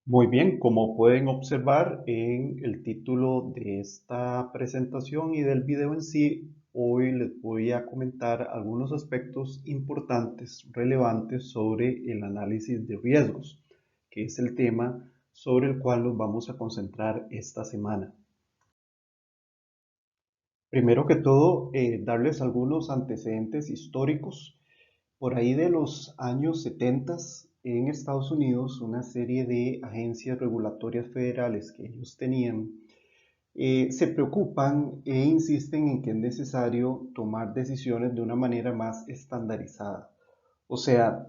Muy bien, como pueden observar en el título de esta presentación y del video en sí, hoy les voy a comentar algunos aspectos importantes, relevantes sobre el análisis de riesgos, que es el tema sobre el cual nos vamos a concentrar esta semana. Primero que todo, darles algunos antecedentes históricos. Por ahí de los años 70 en Estados Unidos, una serie de agencias regulatorias federales que ellos tenían se preocupan e insisten en que es necesario tomar decisiones de una manera más estandarizada. O sea,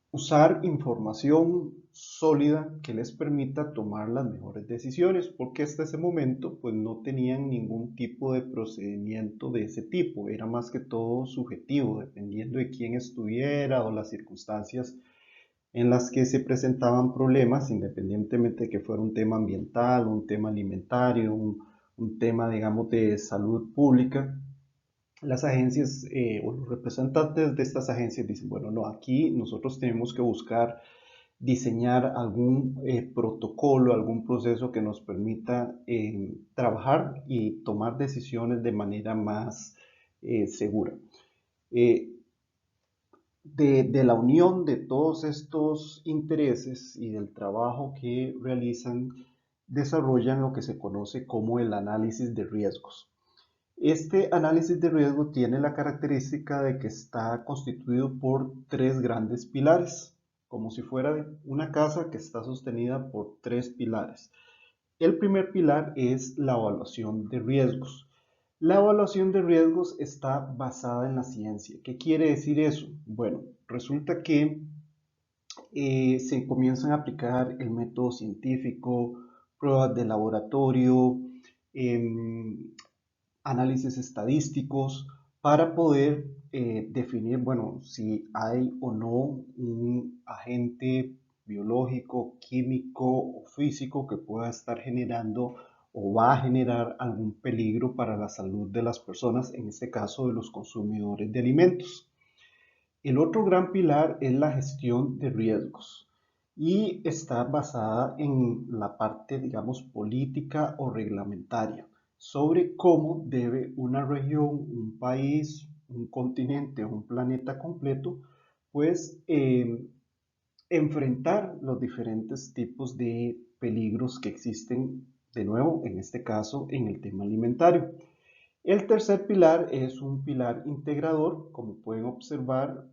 usar información sólida que les permita tomar las mejores decisiones, porque hasta ese momento pues no tenían ningún tipo de procedimiento de ese tipo, era más que todo subjetivo, dependiendo de quién estuviera o las circunstancias en las que se presentaban problemas, independientemente de que fuera un tema ambiental, un tema alimentario, un tema, digamos, de salud pública. Las agencias o los representantes de estas agencias dicen, bueno, no, aquí nosotros tenemos que buscar diseñar algún protocolo, algún proceso que nos permita trabajar y tomar decisiones de manera más segura. Eh, de la unión de todos estos intereses y del trabajo que realizan, desarrollan lo que se conoce como el análisis de riesgos. Este análisis de riesgo tiene la característica de que está constituido por tres grandes pilares, como si fuera una casa que está sostenida por tres pilares. El primer pilar es la evaluación de riesgos. La evaluación de riesgos está basada en la ciencia. ¿Qué quiere decir eso? Bueno, resulta que se comienzan a aplicar el método científico, pruebas de laboratorio, em, análisis estadísticos para poder definir, bueno, si hay o no un agente biológico, químico o físico que pueda estar generando o va a generar algún peligro para la salud de las personas, en este caso de los consumidores de alimentos. El otro gran pilar es la gestión de riesgos y está basada en la parte, digamos, política o reglamentaria sobre cómo debe una región, un país, un continente o un planeta completo, pues enfrentar los diferentes tipos de peligros que existen, de nuevo, en este caso, en el tema alimentario. El tercer pilar es un pilar integrador, como pueden observar,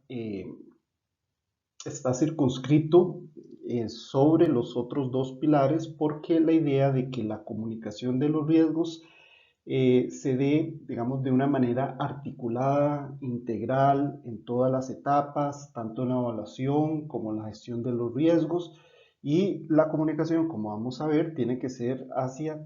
está circunscrito sobre los otros dos pilares porque la idea de que la comunicación de los riesgos se dé, digamos, de una manera articulada, integral, en todas las etapas, tanto en la evaluación como en la gestión de los riesgos. Y la comunicación, como vamos a ver, tiene que ser hacia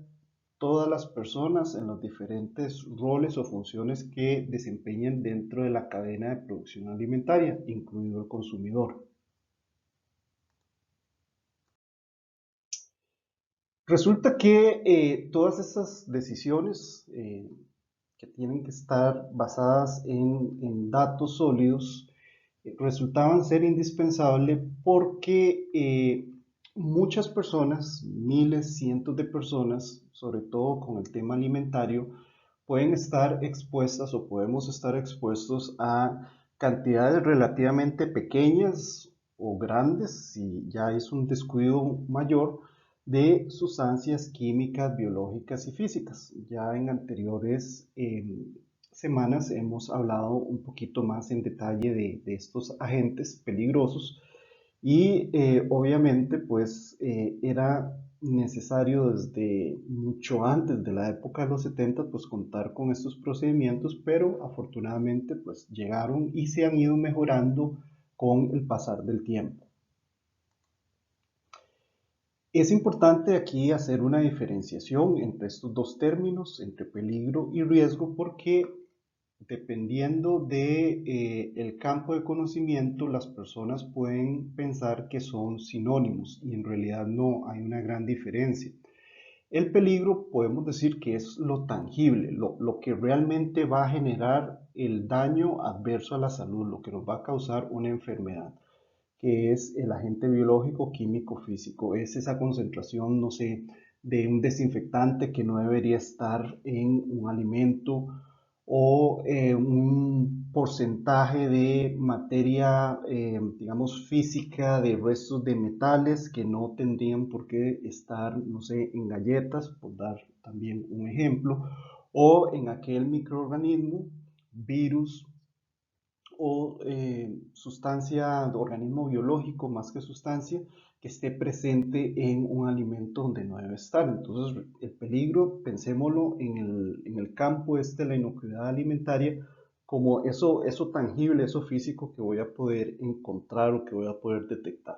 todas las personas en los diferentes roles o funciones que desempeñen dentro de la cadena de producción alimentaria, incluido el consumidor. Resulta que todas estas decisiones que tienen que estar basadas en datos sólidos resultaban ser indispensables porque muchas personas, miles, cientos de personas, sobre todo con el tema alimentario, pueden estar expuestas o podemos estar expuestos a cantidades relativamente pequeñas o grandes, si ya es un descuido mayor, de sustancias químicas, biológicas y físicas. Ya en anteriores semanas hemos hablado un poquito más en detalle de estos agentes peligrosos y obviamente pues era necesario desde mucho antes de la época de los 70 pues contar con estos procedimientos, pero afortunadamente pues llegaron y se han ido mejorando con el pasar del tiempo. Es importante aquí hacer una diferenciación entre estos dos términos, entre peligro y riesgo, porque dependiendo de el campo de conocimiento, las personas pueden pensar que son sinónimos y en realidad no, hay una gran diferencia. El peligro podemos decir que es lo tangible, lo que realmente va a generar el daño adverso a la salud, lo que nos va a causar una enfermedad. que es el agente biológico, químico, físico. Es esa concentración, no sé, de un desinfectante que no debería estar en un alimento o un porcentaje de materia, digamos, física, de restos de metales que no tendrían por qué estar, no sé, en galletas, por dar también un ejemplo, o en aquel microorganismo, virus o sustancia, organismo biológico más que sustancia, que esté presente en un alimento donde no debe estar. Entonces, el peligro, pensémoslo en el campo este de la inocuidad alimentaria, como eso tangible, eso físico que voy a poder encontrar o que voy a poder detectar.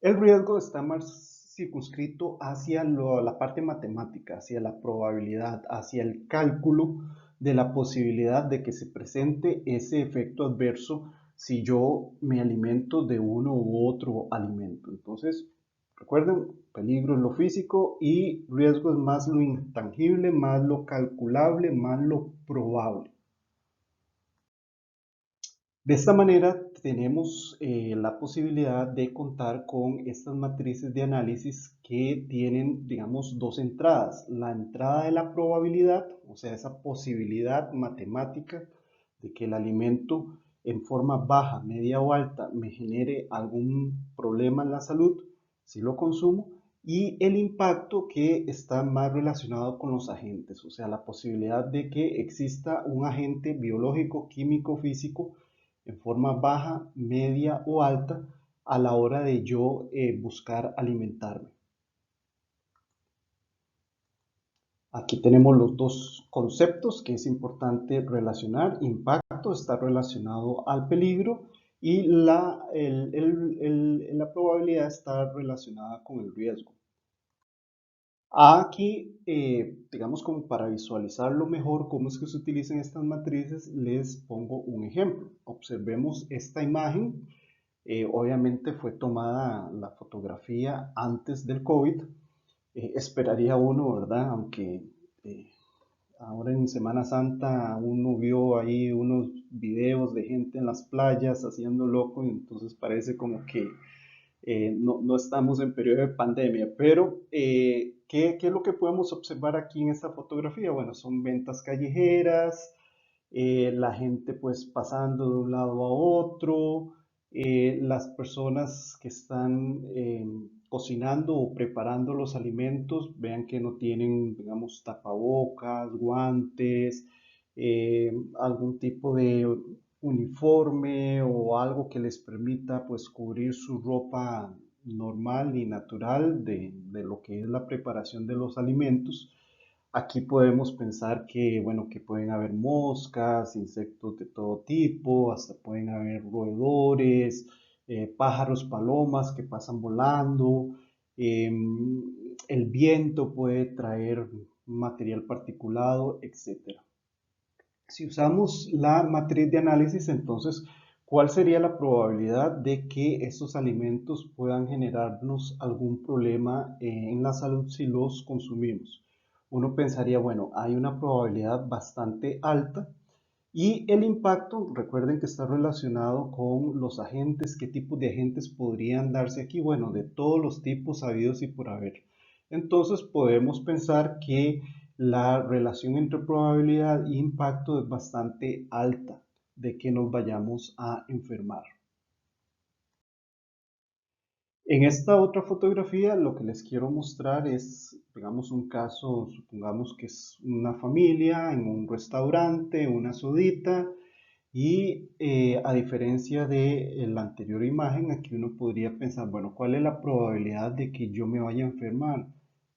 El riesgo está más circunscrito hacia la parte matemática, hacia la probabilidad, hacia el cálculo de la posibilidad de que se presente ese efecto adverso si yo me alimento de uno u otro alimento. Entonces, recuerden, peligro es lo físico y riesgo es más lo intangible, más lo calculable, más lo probable. De esta manera tenemos la posibilidad de contar con estas matrices de análisis que tienen, digamos, dos entradas. La entrada de la probabilidad, o sea, esa posibilidad matemática de que el alimento en forma baja, media o alta me genere algún problema en la salud si lo consumo. Y el impacto que está más relacionado con los agentes, o sea, la posibilidad de que exista un agente biológico, químico, físico en forma baja, media o alta a la hora de yo buscar alimentarme. Aquí tenemos los dos conceptos que es importante relacionar. Impacto está relacionado al peligro y la probabilidad está relacionada con el riesgo. Aquí, digamos como para visualizarlo mejor cómo es que se utilizan estas matrices, les pongo un ejemplo. Observemos esta imagen. Obviamente fue tomada la fotografía antes del COVID. Esperaría uno, ¿verdad? Aunque ahora en Semana Santa uno vio ahí unos videos de gente en las playas haciendo loco y entonces parece como que no estamos en periodo de pandemia, pero ¿qué es lo que podemos observar aquí en esta fotografía? Bueno, son ventas callejeras, la gente pues pasando de un lado a otro, las personas que están cocinando o preparando los alimentos, vean que no tienen, digamos, tapabocas, guantes, algún tipo de uniforme o algo que les permita pues cubrir su ropa normal y natural de lo que es la preparación de los alimentos. Aquí podemos pensar que, bueno, que pueden haber moscas, insectos de todo tipo, hasta pueden haber roedores, pájaros, palomas que pasan volando. El viento puede traer material particulado, etcétera. Si usamos la matriz de análisis, entonces, ¿cuál sería la probabilidad de que estos alimentos puedan generarnos algún problema en la salud si los consumimos? Uno pensaría, bueno, hay una probabilidad bastante alta y el impacto, recuerden que está relacionado con los agentes, qué tipos de agentes podrían darse aquí, bueno, de todos los tipos habidos y por haber. Entonces podemos pensar que la relación entre probabilidad e impacto es bastante alta de que nos vayamos a enfermar. En esta otra fotografía lo que les quiero mostrar es, digamos, un caso, supongamos que es una familia en un restaurante, una sodita, y a diferencia de la anterior imagen, aquí uno podría pensar, bueno, ¿cuál es la probabilidad de que yo me vaya a enfermar?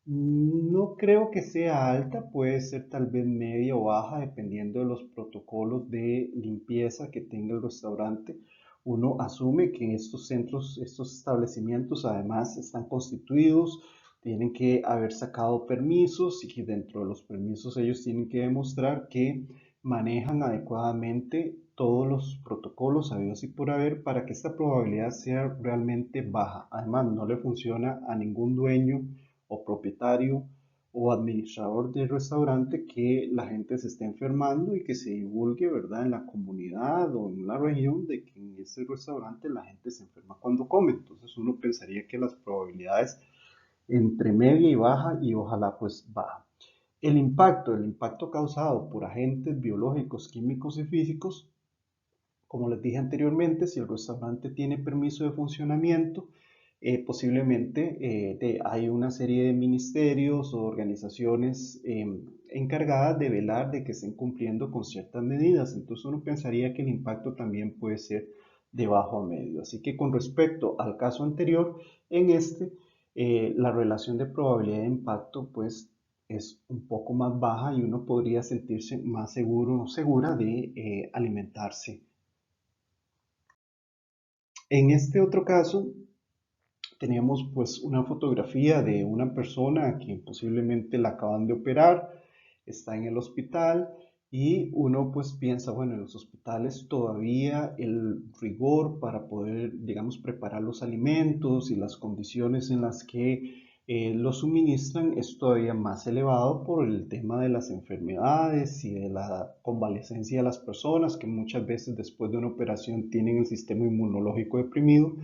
No creo que sea alta, puede ser tal vez media o baja, dependiendo de los protocolos de limpieza que tenga el restaurante. Uno asume que estos centros, estos establecimientos además están constituidos, tienen que haber sacado permisos y que dentro de los permisos ellos tienen que demostrar que manejan adecuadamente todos los protocolos habidos y por haber para que esta probabilidad sea realmente baja. Además, no le funciona a ningún dueño o propietario o administrador del restaurante que la gente se esté enfermando y que se divulgue, ¿verdad?, en la comunidad o en la región de que en ese restaurante la gente se enferma cuando come. Entonces uno pensaría que las probabilidades entre media y baja y ojalá pues baja. El impacto causado por agentes biológicos, químicos y físicos, como les dije anteriormente, si el restaurante tiene permiso de funcionamiento, posiblemente hay una serie de ministerios o organizaciones encargadas de velar de que estén cumpliendo con ciertas medidas. Entonces uno pensaría que el impacto también puede ser de bajo a medio. Así que con respecto al caso anterior, en este, la relación de probabilidad de impacto pues es un poco más baja y uno podría sentirse más seguro o segura de alimentarse. En este otro caso, teníamos pues una fotografía de una persona a quien posiblemente la acaban de operar, está en el hospital y uno pues piensa, bueno, en los hospitales todavía el rigor para poder, digamos, preparar los alimentos y las condiciones en las que los suministran es todavía más elevado por el tema de las enfermedades y de la convalecencia de las personas que muchas veces después de una operación tienen el sistema inmunológico deprimido.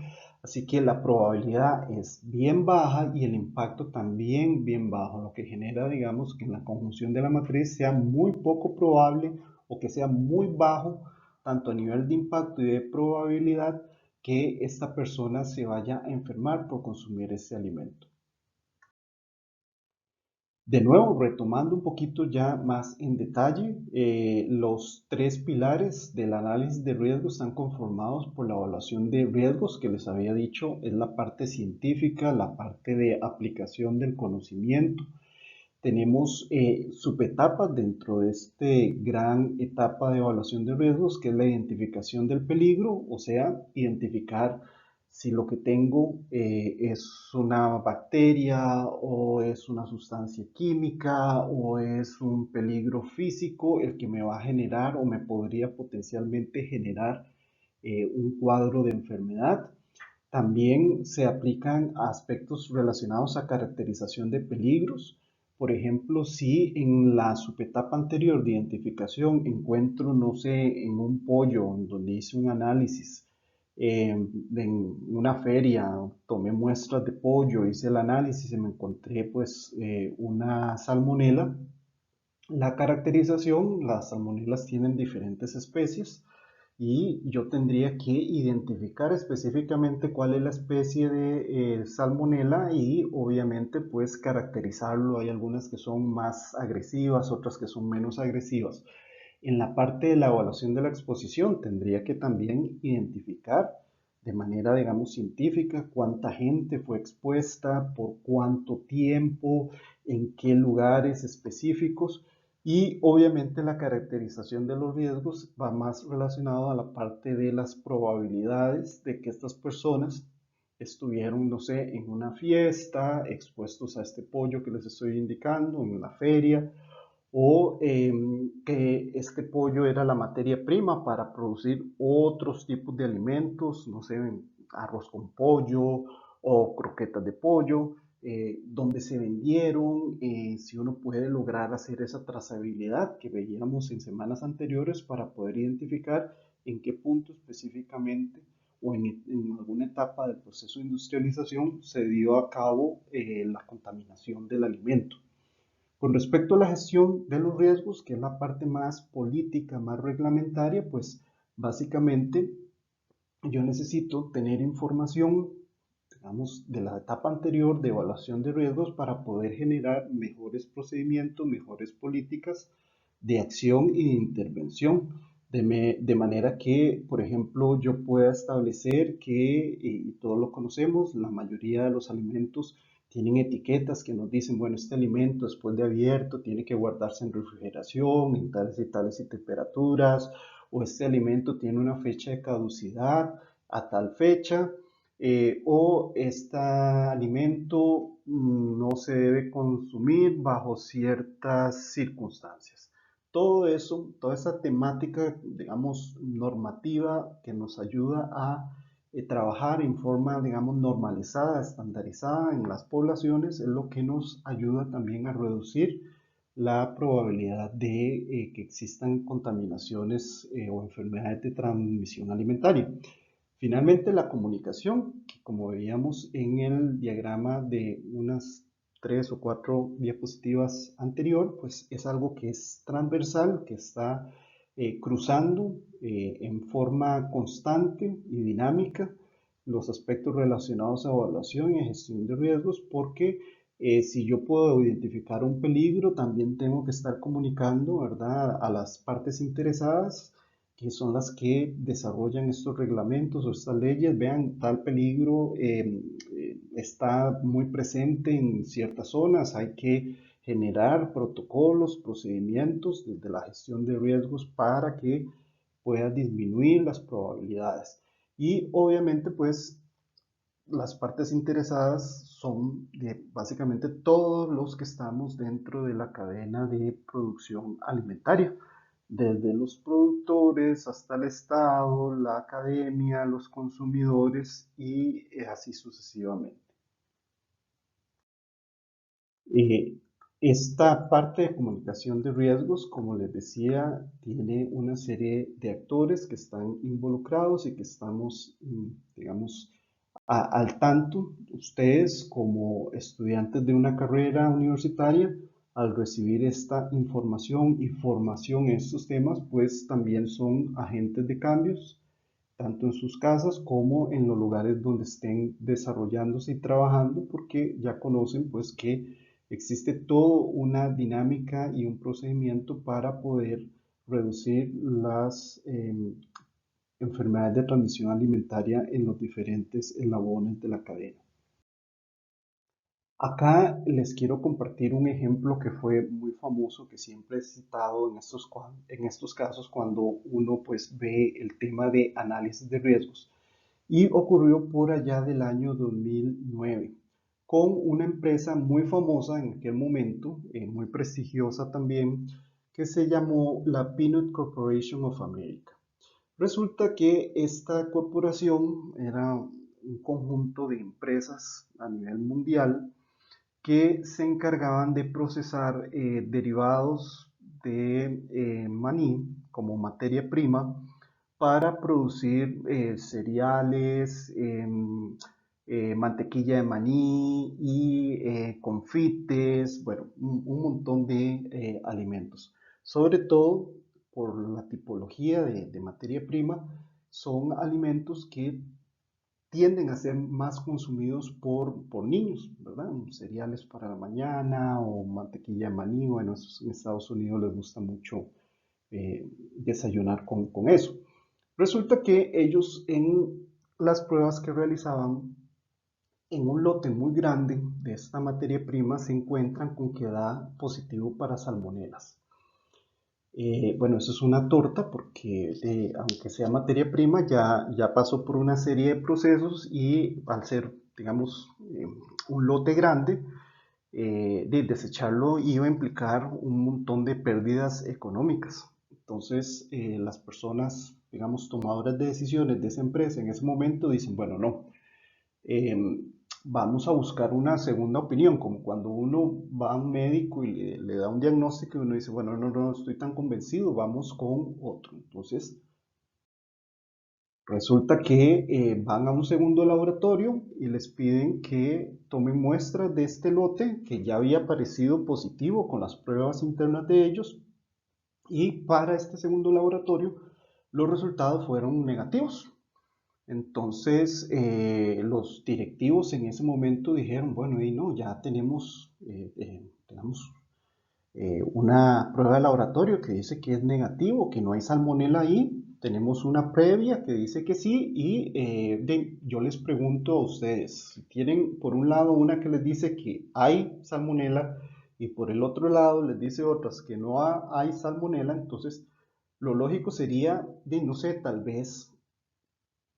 Así que la probabilidad es bien baja y el impacto también bien bajo, lo que genera, digamos, que en la conjunción de la matriz sea muy poco probable o que sea muy bajo, tanto a nivel de impacto y de probabilidad, que esta persona se vaya a enfermar por consumir ese alimento. De nuevo, retomando un poquito ya más en detalle, los tres pilares del análisis de riesgos están conformados por la evaluación de riesgos, que les había dicho, es la parte científica, la parte de aplicación del conocimiento. Tenemos subetapas dentro de este gran etapa de evaluación de riesgos, que es la identificación del peligro, o sea, identificar si lo que tengo es una bacteria o es una sustancia química o es un peligro físico el que me va a generar o me podría potencialmente generar un cuadro de enfermedad. También se aplican aspectos relacionados a caracterización de peligros. Por ejemplo, si en la subetapa anterior de identificación encuentro, no sé, en un pollo, en donde hice un análisis, en una feria, tomé muestras de pollo, hice el análisis y me encontré pues una salmonela. La caracterización, las salmonelas tienen diferentes especies y yo tendría que identificar específicamente cuál es la especie de salmonela y obviamente pues caracterizarlo. Hay algunas que son más agresivas, otras que son menos agresivas. En la parte de la evaluación de la exposición tendría que también identificar de manera, digamos, científica cuánta gente fue expuesta, por cuánto tiempo, en qué lugares específicos. Y obviamente la caracterización de los riesgos va más relacionado a la parte de las probabilidades de que estas personas estuvieron, no sé, en una fiesta, expuestos a este pollo que les estoy indicando, en la feria, o que este pollo era la materia prima para producir otros tipos de alimentos, no sé, arroz con pollo o croquetas de pollo, dónde se vendieron, si uno puede lograr hacer esa trazabilidad que veíamos en semanas anteriores para poder identificar en qué punto específicamente o en alguna etapa del proceso de industrialización se dio a cabo la contaminación del alimento. Con respecto a la gestión de los riesgos, que es la parte más política, más reglamentaria, pues básicamente yo necesito tener información, digamos, de la etapa anterior de evaluación de riesgos para poder generar mejores procedimientos, mejores políticas de acción y de intervención. De manera que, por ejemplo, yo pueda establecer que, y todos lo conocemos, la mayoría de los alimentos tienen etiquetas que nos dicen, bueno, este alimento después de abierto tiene que guardarse en refrigeración, en tales y temperaturas, o este alimento tiene una fecha de caducidad a tal fecha, o este alimento no se debe consumir bajo ciertas circunstancias. Todo eso, toda esa temática, digamos, normativa que nos ayuda a trabajar en forma, digamos, normalizada, estandarizada en las poblaciones es lo que nos ayuda también a reducir la probabilidad de que existan contaminaciones o enfermedades de transmisión alimentaria. Finalmente, la comunicación, que como veíamos en el diagrama de unas 3 o 4 diapositivas anterior, pues es algo que es transversal, que está cruzando en forma constante y dinámica los aspectos relacionados a evaluación y gestión de riesgos, porque si yo puedo identificar un peligro, también tengo que estar comunicando, ¿verdad?, a las partes interesadas, que son las que desarrollan estos reglamentos o estas leyes. Vean, tal peligro está muy presente en ciertas zonas, hay que generar protocolos, procedimientos desde la gestión de riesgos para que pueda disminuir las probabilidades. Y obviamente, pues, las partes interesadas son básicamente todos los que estamos dentro de la cadena de producción alimentaria, desde los productores hasta el Estado, la academia, los consumidores y así sucesivamente. Eh, Esta parte de comunicación de riesgos, como les decía, tiene una serie de actores que están involucrados y que estamos, digamos, al tanto. Ustedes como estudiantes de una carrera universitaria, al recibir esta información y formación en estos temas, pues también son agentes de cambios, tanto en sus casas como en los lugares donde estén desarrollándose y trabajando, porque ya conocen pues que existe toda una dinámica y un procedimiento para poder reducir las enfermedades de transmisión alimentaria en los diferentes eslabones de la cadena. Acá les quiero compartir un ejemplo que fue muy famoso, que siempre he citado en estos casos cuando uno pues ve el tema de análisis de riesgos. Y ocurrió por allá del año 2009 con una empresa muy famosa en aquel momento, muy prestigiosa también, que se llamó la Peanut Corporation of America. Resulta que esta corporación era un conjunto de empresas a nivel mundial que se encargaban de procesar derivados de maní como materia prima para producir cereales, mantequilla de maní y confites, bueno, un montón de alimentos. Sobre todo por la tipología de materia prima, son alimentos que tienden a ser más consumidos por niños, ¿verdad? Cereales para la mañana o mantequilla de maní, bueno, en Estados Unidos les gusta mucho desayunar con eso. Resulta que ellos en las pruebas que realizaban en un lote muy grande de esta materia prima se encuentran con que da positivo para salmonelas. Bueno, eso es una torta porque aunque sea materia prima, ya pasó por una serie de procesos y al ser, digamos, un lote grande, de desecharlo iba a implicar un montón de pérdidas económicas. Entonces, las personas, digamos, tomadoras de decisiones de esa empresa en ese momento dicen, bueno, no, eh, vamos a buscar una segunda opinión, como cuando uno va a un médico y le da un diagnóstico y uno dice, bueno, no estoy tan convencido, vamos con otro. Entonces, resulta que van a un segundo laboratorio y les piden que tomen muestras de este lote que ya había aparecido positivo con las pruebas internas de ellos, y para este segundo laboratorio los resultados fueron negativos. Entonces, los directivos en ese momento dijeron, bueno, y no, ya tenemos una prueba de laboratorio que dice que es negativo, que no hay salmonela ahí, tenemos una previa que dice que sí, y yo les pregunto a ustedes, si tienen por un lado una que les dice que hay salmonela y por el otro lado les dice otras que no hay salmonela, entonces lo lógico sería, no sé, tal vez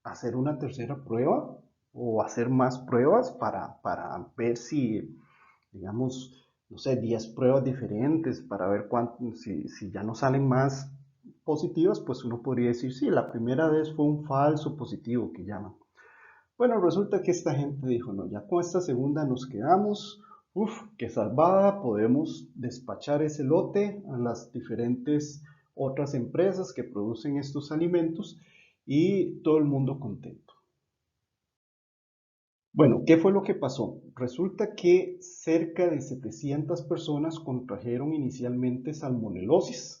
hacer una tercera prueba o hacer más pruebas para ver si, digamos, no sé, 10 pruebas diferentes para ver si ya no salen más positivas, pues uno podría decir, sí, la primera vez fue un falso positivo que llaman. Bueno, resulta que esta gente dijo, no, ya con esta segunda nos quedamos, uff, qué salvada, podemos despachar ese lote a las diferentes otras empresas que producen estos alimentos y todo el mundo contento. Bueno, ¿qué fue lo que pasó? Resulta que cerca de 700 personas contrajeron inicialmente salmonelosis.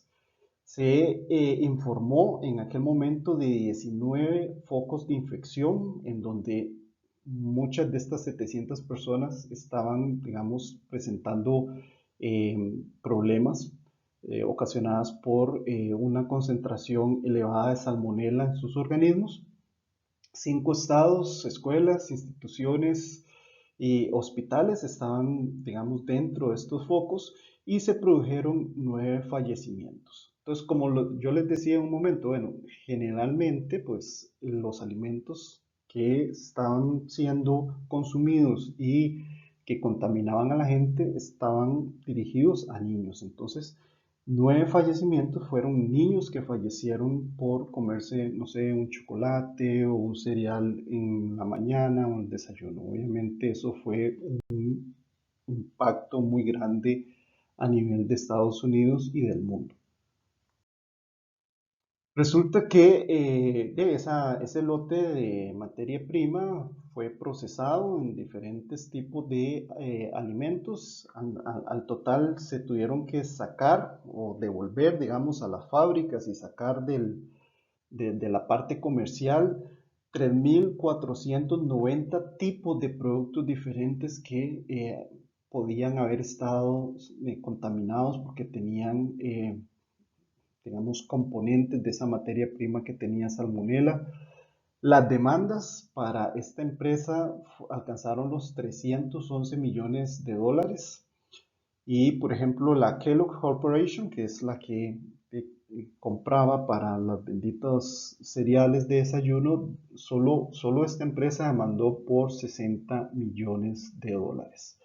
Se informó en aquel momento de 19 focos de infección en donde muchas de estas 700 personas estaban, digamos, presentando problemas ocasionadas por una concentración elevada de salmonela en sus organismos. 5 estados, escuelas, instituciones y hospitales estaban, digamos, dentro de estos focos y se produjeron 9 fallecimientos. Entonces, como yo les decía en un momento, bueno, generalmente, pues los alimentos que estaban siendo consumidos y que contaminaban a la gente estaban dirigidos a niños. Entonces, 9 fallecimientos fueron niños que fallecieron por comerse, no sé, un chocolate o un cereal en la mañana o en el desayuno. Obviamente eso fue un impacto muy grande a nivel de Estados Unidos y del mundo. Resulta que ese lote de materia prima fue procesado en diferentes tipos de alimentos. Al total se tuvieron que sacar o devolver, digamos, a las fábricas y sacar de la parte comercial 3.490 tipos de productos diferentes que podían haber estado contaminados porque tenían digamos, componentes de esa materia prima que tenía salmonela. Las demandas para esta empresa alcanzaron los 311 millones de dólares y, por ejemplo, la Kellogg Corporation, que es la que compraba para los benditos cereales de desayuno, solo esta empresa demandó por 60 millones de dólares.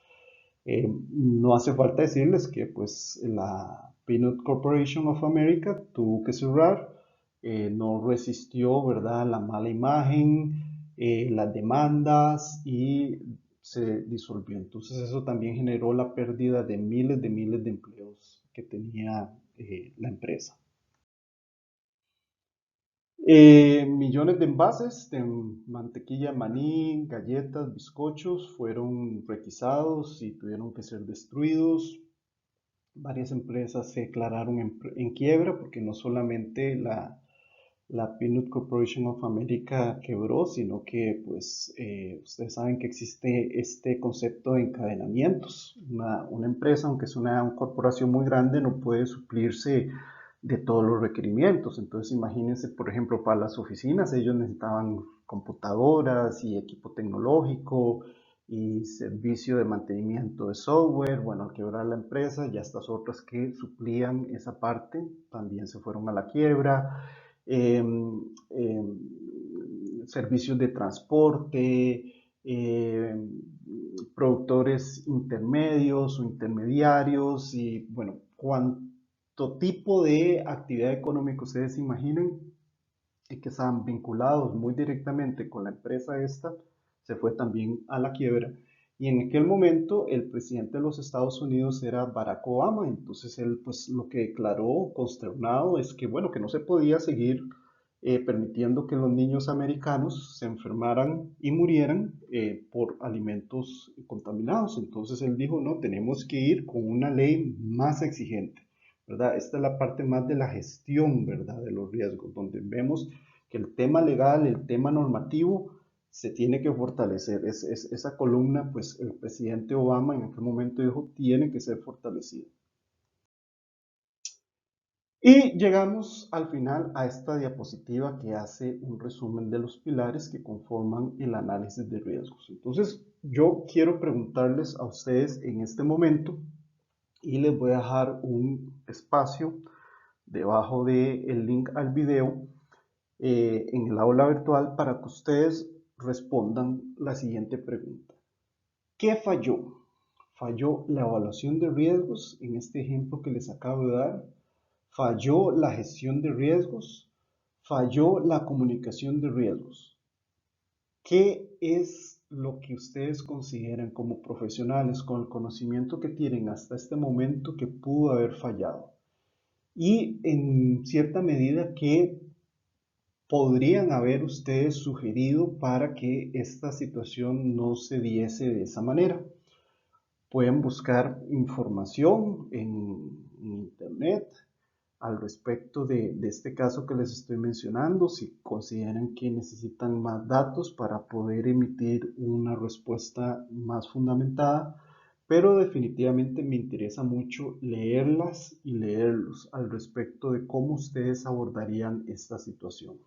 No hace falta decirles que pues la Peanut Corporation of America tuvo que cerrar, no resistió, ¿verdad?, la mala imagen, las demandas y se disolvió. Entonces eso también generó la pérdida de miles de empleos que tenía la empresa. Millones de envases de mantequilla, maní, galletas, bizcochos fueron requisados y tuvieron que ser destruidos. Varias empresas se declararon en quiebra porque no solamente la Peanut Corporation of America quebró, sino que pues ustedes saben que existe este concepto de encadenamientos. Una empresa, aunque es una corporación muy grande, no puede suplirse de todos los requerimientos. Entonces imagínense, por ejemplo, para las oficinas, ellos necesitaban computadoras y equipo tecnológico y servicio de mantenimiento de software. Bueno, al quebrar la empresa, ya estas otras que suplían esa parte también se fueron a la quiebra. Eh, eh, Servicios de transporte, productores intermedios o intermediarios y bueno, cuánto tipo de actividad económica ustedes imaginen y que estaban vinculados muy directamente con la empresa esta, se fue también a la quiebra. Y en aquel momento el presidente de los Estados Unidos era Barack Obama, entonces él pues lo que declaró consternado es que bueno, que no se podía seguir permitiendo que los niños americanos se enfermaran y murieran por alimentos contaminados. Entonces él dijo, no, tenemos que ir con una ley más exigente, ¿verdad? Esta es la parte más de la gestión, ¿verdad? De los riesgos, donde vemos que el tema legal, el tema normativo, se tiene que fortalecer. Esa columna, pues el presidente Obama en aquel momento dijo, tiene que ser fortalecida. Y llegamos al final a esta diapositiva que hace un resumen de los pilares que conforman el análisis de riesgos. Entonces, yo quiero preguntarles a ustedes en este momento y les voy a dejar un espacio debajo del link al video en el aula virtual para que ustedes respondan la siguiente pregunta. ¿Qué falló? ¿Falló la evaluación de riesgos en este ejemplo que les acabo de dar? ¿Falló la gestión de riesgos? ¿Falló la comunicación de riesgos? ¿Qué ¿qué es lo que ustedes consideran como profesionales con el conocimiento que tienen hasta este momento que pudo haber fallado? Y en cierta medida, ¿qué podrían haber ustedes sugerido para que esta situación no se diese de esa manera? Pueden buscar información en internet al respecto de este caso que les estoy mencionando, si consideran que necesitan más datos para poder emitir una respuesta más fundamentada, pero definitivamente me interesa mucho leerlas y leerlos al respecto de cómo ustedes abordarían esta situación.